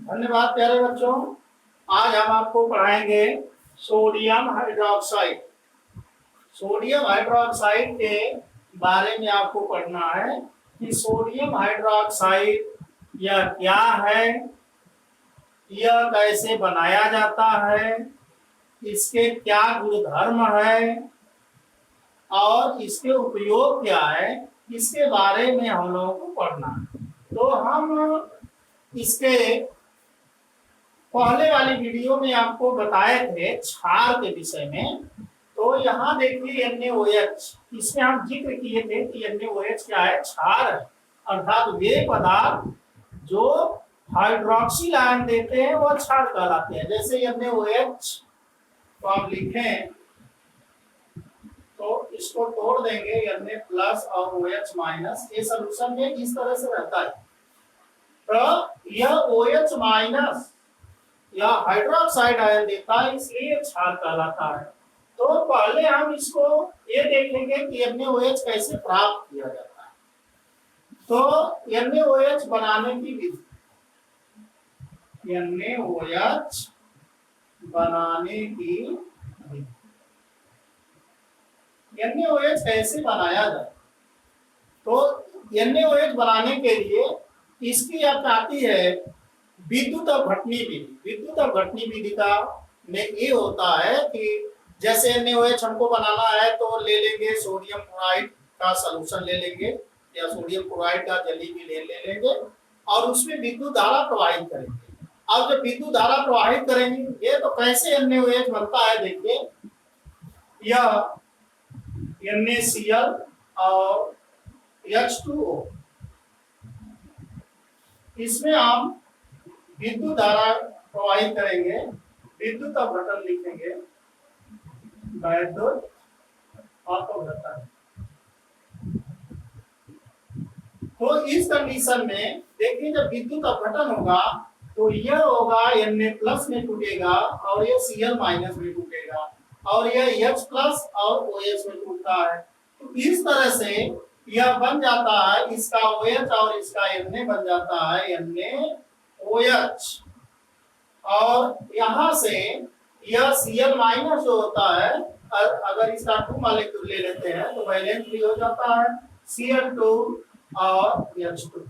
धन्यवाद प्यारे बच्चों। आज हम आपको पढ़ाएंगे सोडियम हाइड्रोक्साइड। सोडियम हाइड्रोक्साइड के बारे में आपको पढ़ना है कि सोडियम हाइड्रोक्साइड यह क्या है, यह कैसे बनाया जाता है, इसके क्या गुणधर्म है और इसके उपयोग क्या है, इसके बारे में हम लोगों को पढ़ना है। तो हम इसके पहले वाली वीडियो में आपको बताए थे क्षार के विषय में। तो यहाँ देखिए NaOH, इसमें हम जिक्र किए थे कि NaOH क्या है, क्षार है, अर्थात वे पदार्थ जो हाइड्रोक्सिल आयन देते हैं वो क्षार कहलाते हैं। जैसे NaOH तो आप लिखें तो इसको तोड़ देंगे Na प्लस और OH माइनस, ये सोल्यूशन में इस तरह से रहता है। तो यह OH माइनस या हाइड्रोक्साइड आयन देता है, इसलिए क्षार कहलाता है। तो पहले हम इसको ये देखेंगे कि NaOH कैसे प्राप्त किया जाता है। तो NaOH बनाने की विधि, NaOH बनाने की विधि, NaOH कैसे बनाया जाए। तो NaOH बनाने के लिए इसकी आती है विद्युत अपघटनी विधि। विद्युत अपघटनी विधि का में ये होता है कि जैसे NaOH हमको बनाना है तो ले लेंगे सोडियम क्लोराइड का सॉल्यूशन ले लेंगे या सोडियम क्लोराइड का जली भी ले लेंगे और उसमें विद्युत धारा प्रवाहित करेंगे। अब जब विद्युत धारा प्रवाहित करेंगे तो कैसे NaOH बनता है, देखिए यह NaCl और H2O, इसमें हम विद्युत धारा प्रवाहित करेंगे, विद्युत अपघटन लिखेंगे, वैद्युत अपघटन। तो इस कंडीशन में देखिए जब विद्युत अपघटन होगा तो यह होगा Na प्लस में टूटेगा और यह Cl माइनस में टूटेगा और यह H प्लस और OH में टूटता है। तो इस तरह से यह बन जाता है, इसका OH और इसका Na बन जाता है NaOH। और यहाँ से यह Cl माइनस जो होता है, अगर इसका 2 मॉलिक्यूल ले लेते हैं तो वैलेंटली हो जाता है Cl2 और H2,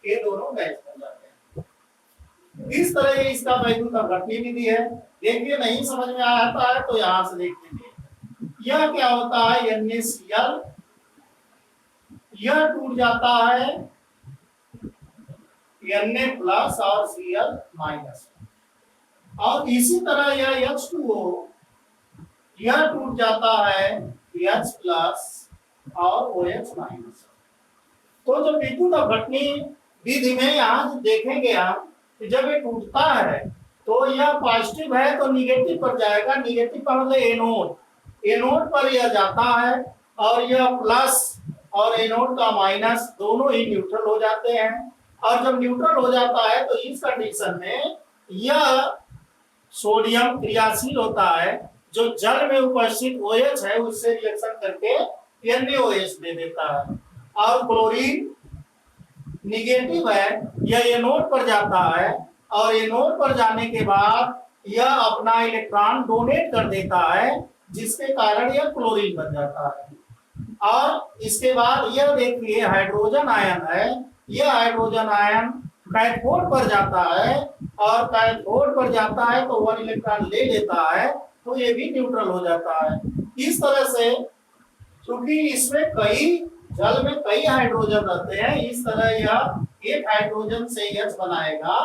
ये दोनों गैस बन जाते हैं। इस तरह इसका वैद्युत अपघटनी विधि है। देखिए नहीं समझ में आता है तो यहाँ से देख लीजिए, यह क्या होता है NaCl, यह टूट जाता है Na प्लस और Cl माइनस, और इसी तरह यह H2O, यह टूट जाता है H प्लस और OH माइनस। तो जब विद्युत अपघटनी विधि में यहाँ देखेंगे हम कि जब ये टूटता है तो यह पॉजिटिव है तो निगेटिव पर जाएगा, निगेटिव का मतलब एनोड, एनोड पर यह जाता है और यह प्लस और एनोड का माइनस दोनों ही न्यूट्रल हो जाते हैं। और जब न्यूट्रल हो जाता है तो इस कंडीशन में यह सोडियम क्रियाशील होता है, जो जल में उपस्थित OH है उससे रिएक्शन करके NaOH दे देता है। और क्लोरीन निगेटिव है, यह एनोड पर जाता है और एनोड पर जाने के बाद यह अपना इलेक्ट्रॉन डोनेट कर देता है, जिसके कारण यह क्लोरीन बन जाता है। और इसके बाद यह देखिए हाइड्रोजन आयन है, यह हाइड्रोजन आयन कैथोड पर जाता है और कैथोड पर जाता है तो 1 इलेक्ट्रॉन ले लेता है तो ये भी न्यूट्रल हो जाता है। इस तरह से क्योंकि इसमें जल में कई हाइड्रोजन रहते हैं, इस तरह यह एक हाइड्रोजन से H बनाएगा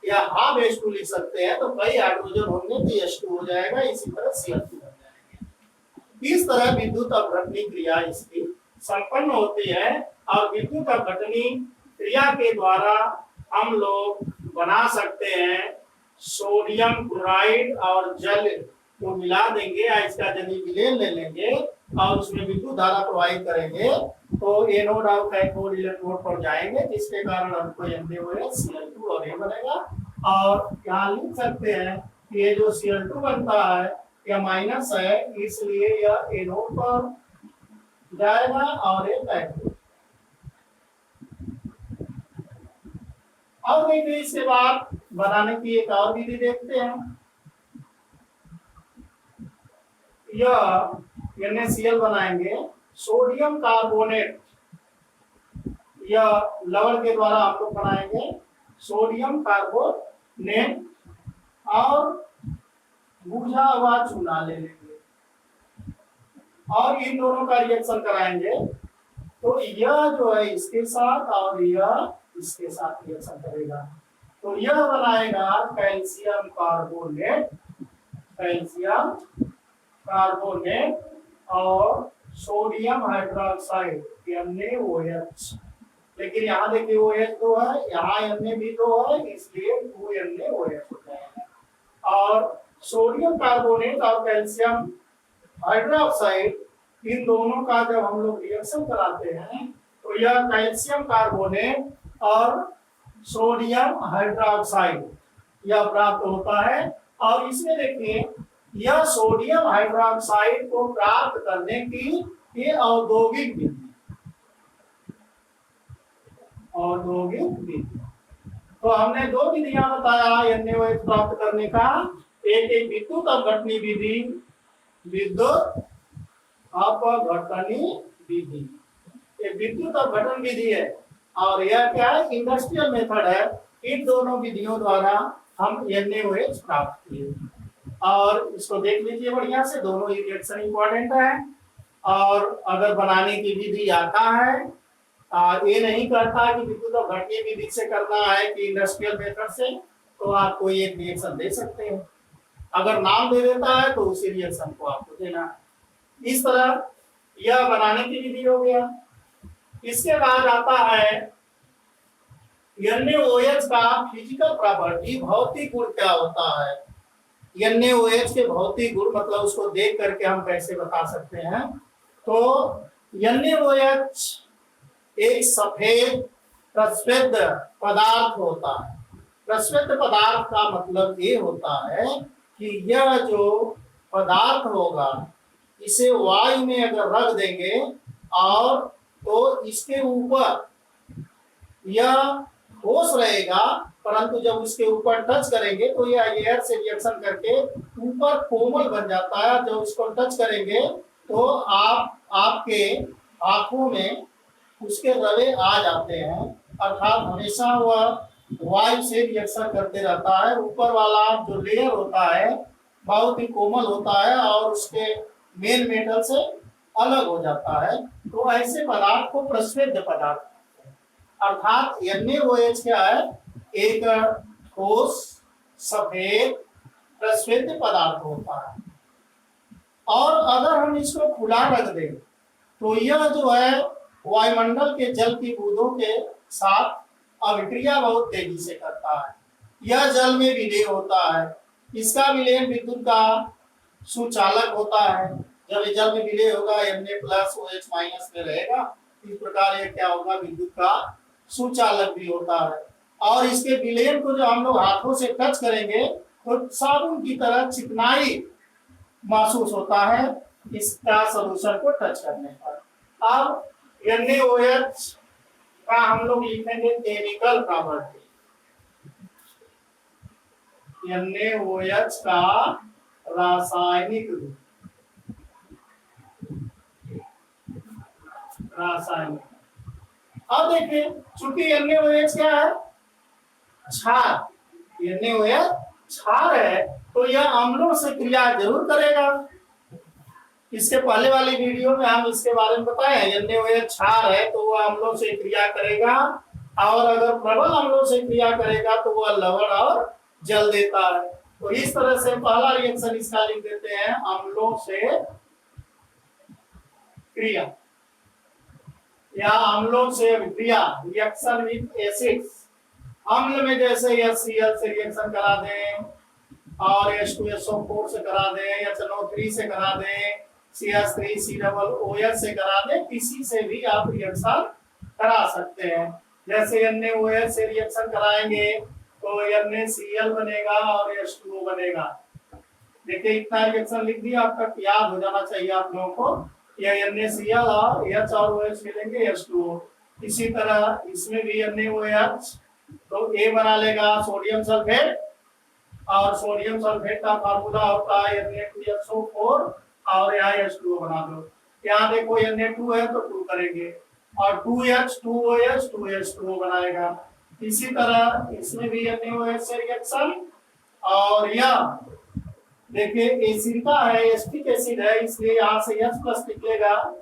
या हाफ H2 लिख सकते हैं, तो कई हाइड्रोजन होंगे तो H2 हो जाएगा, इसी तरह Cl2 बन जाएंगे। इस तरह विद्युत अपघटनी क्रिया इसकी संपन्न होती है और विद्युत अपघटनी क्रिया के द्वारा हम लोग बना सकते हैं सोडियम क्लोराइड और जल को मिला देंगे या इसका जली विलेन ले लेंगे और उसमें विद्युत धारा प्रवाहित करेंगे तो एनोड और कैथोड इलेक्ट्रोड पर जाएंगे, जिसके कारण हमको NaOH Cl2 और ये बनेगा। और यहाँ लिख सकते हैं कि ये जो Cl2 बनता है यह माइनस है, इसलिए यह एनोड पर जाएगा और ये कैथोड। अब देखिए इसके बाद बनाने की एक और विधि देखते हैं। यह NaCl बनाएंगे, सोडियम कार्बोनेट, यह लवण के द्वारा हम लोग बनाएंगे सोडियम कार्बोनेट और बुझा हुआ चूना ले लेंगे और इन दोनों का रिएक्शन कराएंगे। तो यह जो है इसके साथ और यह इसके साथ रिएक्शन करेगा, तो यह बनाएगा कैल्शियम कार्बोनेट, कैल्शियम कार्बोनेट और सोडियम हाइड्रोक्साइड NaOH। लेकिन यहाँ देखिए OH दो है, यहाँ Na भी दो है, इसलिए 2NaOH हो जाएगा। और सोडियम कार्बोनेट और कैल्शियम हाइड्रोक्साइड इन दोनों का जब हम लोग रिएक्शन कराते हैं तो यह कैल्शियम कार्बोनेट और सोडियम हाइड्रोक्साइड यह प्राप्त होता है। और इसमें देखिए यह सोडियम हाइड्रोक्साइड को प्राप्त करने की ये औद्योगिक विधि, औद्योगिक विधि। तो हमने दो विधियां बताया NaOH प्राप्त करने का, एक विद्युत अपघटनी विधि, विद्युत अपघटनी विधि, ये विद्युत अपघटन विधि है, और यह क्या है इंडस्ट्रियल मेथड है। इन दोनों विधियों द्वारा हम NaOH प्राप्त किए, और इसको देख लीजिए बढ़िया से, दोनों ही रिएक्शन इंपॉर्टेंट है। और अगर बनाने की विधि आता है, ये नहीं करता कि विद्युत अपघटनी विधि से करना है कि इंडस्ट्रियल मेथड से, तो आप कोई एक रिएक्शन दे सकते हैं। अगर नाम दे देता है तो उसी रिएक्शन को आपको देना है। इस तरह यह बनाने की विधि हो गया। इसके बाद आता है NaOH का फिजिकल प्रॉपर्टी, भौतिक गुण क्या होता है। NaOH के भौतिक गुण मतलब उसको देख करके हम कैसे बता सकते हैं। तो NaOH एक सफेद प्रस्वेद पदार्थ होता है। प्रस्वेद पदार्थ का मतलब ये होता है कि यह जो पदार्थ होगा इसे वायु में अगर रख देंगे और तो इसके ऊपर यह ठोस रहेगा, परंतु जब उसके ऊपर टच करेंगे तो यह एयर से रिएक्शन करके ऊपर कोमल बन जाता है। जब उसको टच करेंगे तो आपके आंखों में उसके रवे आ जाते हैं, अर्थात हमेशा वह वायु से रिएक्शन करते रहता है। ऊपर वाला जो लेयर होता है बहुत ही कोमल होता है और उसके मेन मेटल से अलग हो जाता है। तो ऐसे पदार्थ को प्रस्वेद पदार्थ, अर्थात NaOH क्या है, एक ठोस सफेद प्रस्वेद पदार्थ होता है। और अगर हम इसको खुला रख दें तो यह जो है वायुमंडल के जल की बूंदों के साथ अभिक्रिया बहुत तेजी से करता है। यह जल में विलय होता है। इसका विलयन विद्युत का सुचालक होता है। जब ये जल में विलय होगा Na+OH- में रहेगा, इस प्रकार यह क्या होगा, विद्युत का सुचालक भी होता है। और इसके विलयन को जो हम लोग हाथों से टच करेंगे तो साबुन की तरह चिकनाई महसूस होता है इसका सोल्यूशन को टच करने पर। अब NaOH का हम लोग लिखेंगे केमिकल प्रॉपर्टी। NaOH का रासायनिक गुण, रासायनिक। अब देखिए चूंकि NaOH क्या है, क्षार, NaOH क्षार है, तो यह अम्लों से क्रिया जरूर करेगा। इसके पहले वाली वीडियो में हम इसके बारे में बताए, NaOH क्षार है तो वह अम्लों से क्रिया करेगा, और अगर प्रबल अम्लों से क्रिया करेगा तो वह लवण और जल देता है। तो इस तरह से पहला रिएक्शन इसका लिख देते हैं, अम्लों से क्रिया या अम्लों से अभिक्रिया, रिएक्शन विद एसिड्स। अम्ल में जैसे HCl से रिएक्शन करा दें और H2SO4 से करा दें, HNO3 से करा दें, CH3COOH से करा दें, किसी से भी आप रिएक्शन करा सकते हैं। जैसे NaOH से रिएक्शन कराएंगे तो NaCl बनेगा और H2O बनेगा। देखिए इतना रिएक्शन लिख दिया, आपका याद हो जाना चाहिए आप लोगों को। यह NaCl और H और OH मिलेंगे H2O। इसी तरह इसमें भी NaOH तो ए बना लेगा सोडियम सल्फेट, और सोडियम सल्फेट का फार्मूला होता है Na2SO4 और यहाँ H2O बना दो। यहाँ देखो Na2 है तो 2 करेंगे और 2H 2OH 2H2O बनाएगा। इसी तरह इसमें भी NaOH से रिएक्शन, और यह देखिए एसिड का है, एसिटिक एसिड है, इसलिए यहाँ से H प्लस निकलेगा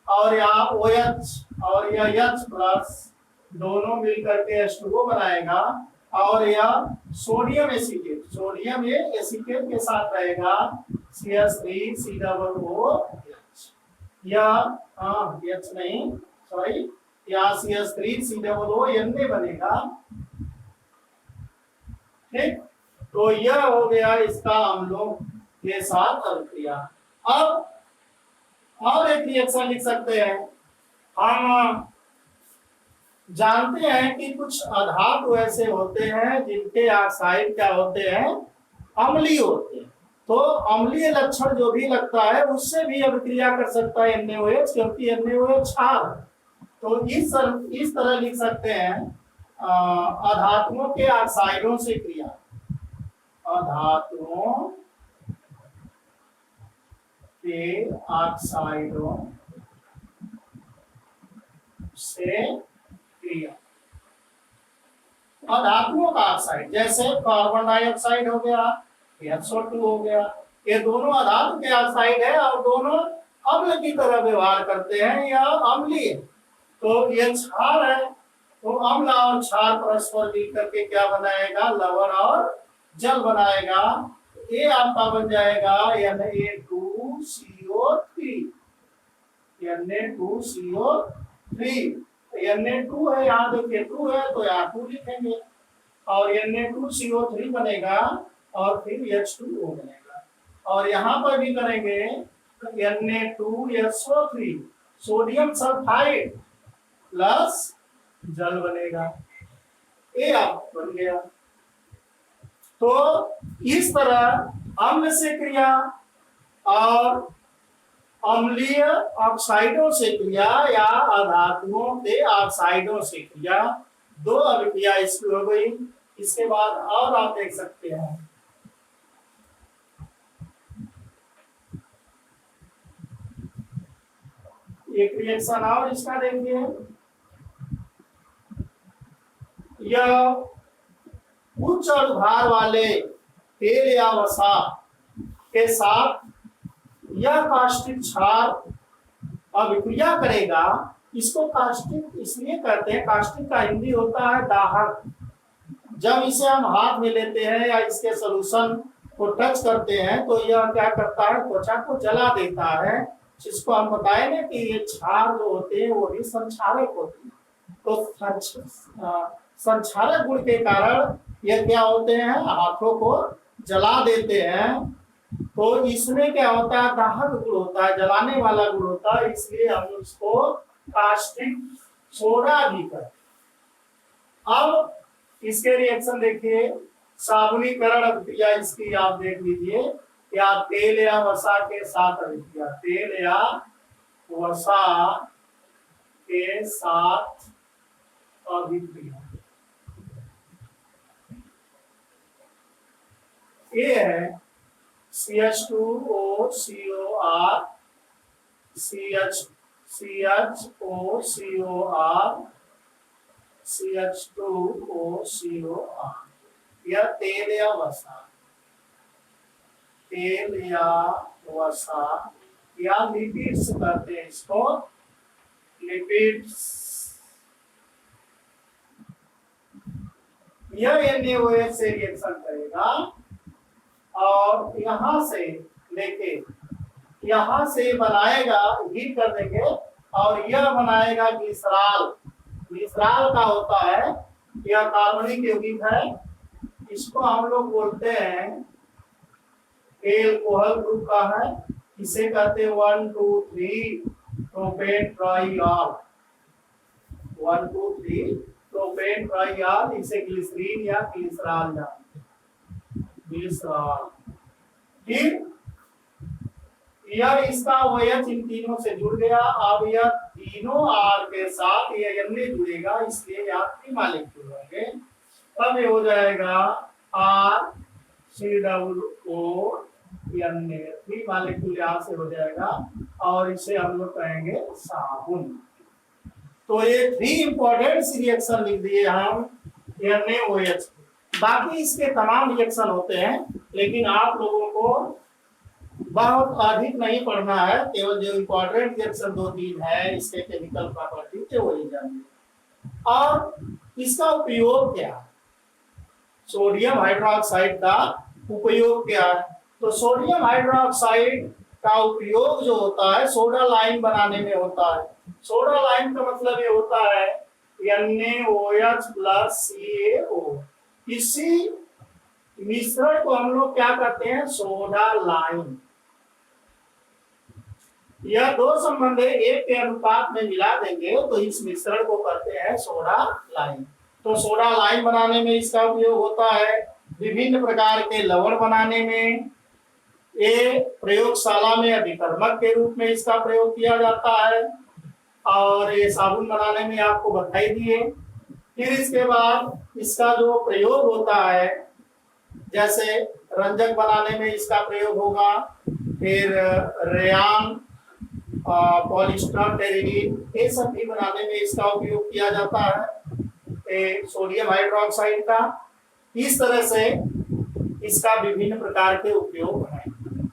और यहाँ OH और यह H प्लस दोनों मिलकर के H2O बनाएगा, और यह सोडियम एसिटेट, सोडियम ये एसिटेट के साथ रहेगा CH3COOH, या H नहीं सॉरी, यहाँ CH3COONA बनेगा। ठीक, तो यह हो गया इसका अम्लों के साथ अभिक्रिया। अब और एक रिएक्शन लिख सकते हैं। हम जानते हैं कि कुछ अधातु ऐसे होते हैं जिनके ऑक्साइड क्या होते हैं, अम्लीय होते हैं। तो अम्लीय लक्षण जो भी लगता है उससे भी अभिक्रिया कर सकता है NaOH, क्योंकि NaOH क्षार। तो इस तरह लिख सकते हैं अधातुओं के ऑक्साइडों से क्रिया, अधातुओं के ऑक्साइडों से क्रिया। अधातुओं का ऑक्साइड जैसे कार्बन डाइऑक्साइड हो गया, SO2 हो गया, ये दोनों अधातु के ऑक्साइड है और दोनों अम्ल की तरह व्यवहार करते हैं या अम्लीय। तो ये क्षार है, तो अम्ल और क्षार परस्पर मिल करके क्या बनाएगा, लवण और जल बनाएगा। ये आपका बन जाएगा Na2CO3, Na2CO3। Na2 है, यहाँ देखिए 2 है तो यहाँ 2 लिखेंगे और Na2CO3 बनेगा और फिर H2O बनेगा, और यहाँ पर भी करेंगे Na2SO3 सोडियम सल्फाइड प्लस जल बनेगा, ये आप बन गया। तो इस तरह अम्ल से क्रिया और अम्लीय ऑक्साइडों से क्रिया या अधातुओं के ऑक्साइडों से क्रिया, दो अभिक्रिया इसकी हो गई। इसके बाद और आप देख सकते हैं एक रिएक्शन और इसका देखिए, यह उच्च अनुभार वाले तेल या वसा के साथ यह कास्टिक क्षार अभिक्रिया करेगा। इसको कास्टिक इसलिए कहते हैं, कास्टिक का हिंदी होता है दाहक। जब इसे हम हाथ में लेते हैं या इसके सॉल्यूशन को टच करते हैं तो यह क्या करता है, त्वचा को जला देता है, जिसको हम बताए ना कि ये क्षार जो होते हैं वो भी संक्षारक होते हैं। तो संक्षारक गुण के कारण ये क्या होते हैं, हाथों को जला देते हैं। तो इसमें क्या होता है, दाहक गुण होता है, जलाने वाला गुण होता है, इसलिए हम उसको कास्टिक सोडा भी कहते हैं। अब इसके रिएक्शन देखिए, साबुनीकरण अभिक्रिया इसकी आप देख लीजिए, या तेल या वसा के साथ अभिक्रिया, तेल या वसा के साथ अभिक्रिया, ये है CH2OCOR CH2OCOR, यह तेल या वसा, तेल या वसा या लिपिड्स कहते हैं इसको, लिपिड्स। यह NaOH से रिएक्शन करेगा और यहां से लेके यहां से बनाएगा, हीट कर देंगे और यह बनाएगा ग्लिसरॉल। ग्लिसरॉल का होता है, यह कार्बनिक यौगिक है, इसको हम लोग बोलते हैं एल्कोहल ग्रुप का है, इसे कहते हैं 1 2 3 प्रोपेन ट्राइऑल, 1 2 3 प्रोपेन ट्राइऑल, इसे ग्लिसरीन या ग्लिसरॉल जानते हैं, ग्लिसरॉल। फिर यह इसका OH इन तीनों से जुड़ गया, अब यह तीनों R के साथ ये Na जुड़ेगा, इसलिए यहाँ 3 मॉलिक्यूल होंगे। तब ये हो जाएगा RCOO Na, 3 मॉलिक्यूल यहाँ से हो जाएगा और इसे हम लोग कहेंगे साबुन। तो ये 3 इंपॉर्टेंट रिएक्शन लिख दिए हम NaOH। बाकी इसके तमाम रिएक्शन होते हैं, लेकिन आप लोगों को बहुत अधिक नहीं पढ़ना है, केवल जो इंपॉर्टेंट रिएक्शन 2-3 है इसके केमिकल प्रॉपर्टी थे वही जानिए। और इसका उपयोग क्या है, सोडियम हाइड्रोक्साइड का उपयोग क्या है? तो सोडियम हाइड्रोक्साइड का उपयोग जो होता है सोडा लाइम बनाने में होता है। सोडा लाइम का मतलब ये होता है NaOH + CaO। इसी मिश्रण को हम लोग क्या कहते हैं, सोडा लाइम। यह दो संबंध एक के अनुपात में मिला देंगे तो इस मिश्रण को कहते हैं सोडा लाइम। तो सोडा लाइम बनाने में इसका उपयोग होता है, विभिन्न प्रकार के लवण बनाने में, ये प्रयोगशाला में अभिकर्मक के रूप में इसका प्रयोग किया जाता है, और ये साबुन बनाने में आपको बधाई दिए। फिर इसके बाद इसका जो प्रयोग होता है, जैसे रंजक बनाने में इसका प्रयोग होगा, फिर रेयान, पॉलिस्टर, टेरिडीन, ये सब भी बनाने में इसका उपयोग किया जाता है सोडियम हाइड्रोक्साइड का। इस तरह से इसका विभिन्न प्रकार के उपयोग है।